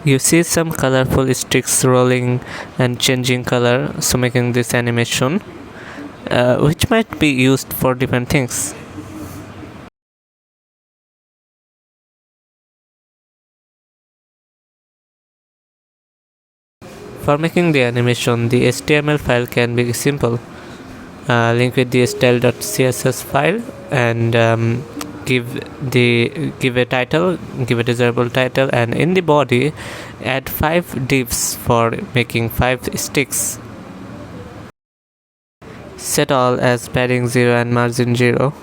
You see some colorful sticks rolling and changing color, so making this animation, which might be used for different things. For making the animation, the HTML file can be simple. Link with the style.css file and give a title, give a desirable title, and in the body add 5 divs for making 5 sticks. Set all as padding 0 and margin 0.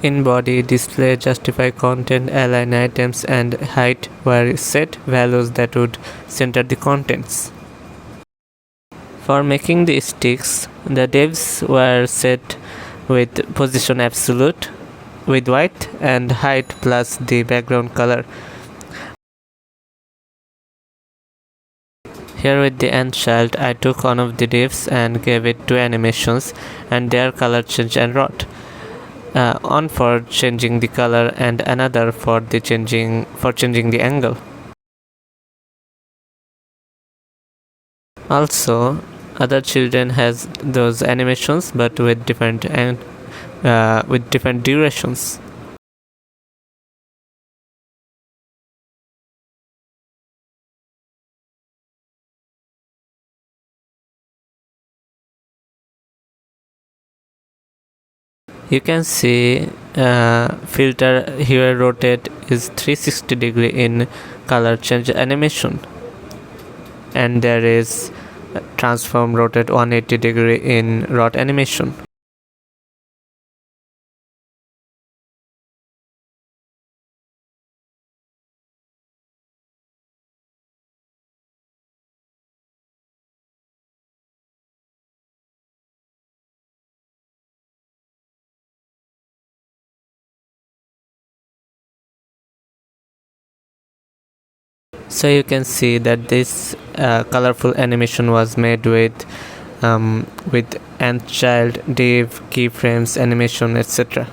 In body, display, justify content, align items, and height were set values that would center the contents. For making the sticks, the divs were set with position absolute, with white, and height plus the background color. Here with the end child, I took one of the divs and gave it 2 animations and their color change and rot. One for changing the color and another for changing the angle. Also, other children has those animations but with different durations. You can see filter here rotate is 360 degree in color change animation, and there is transform rotate 180 degree in rot animation. So you can see that this colorful animation was made with ant child, div, keyframes, animation, etc.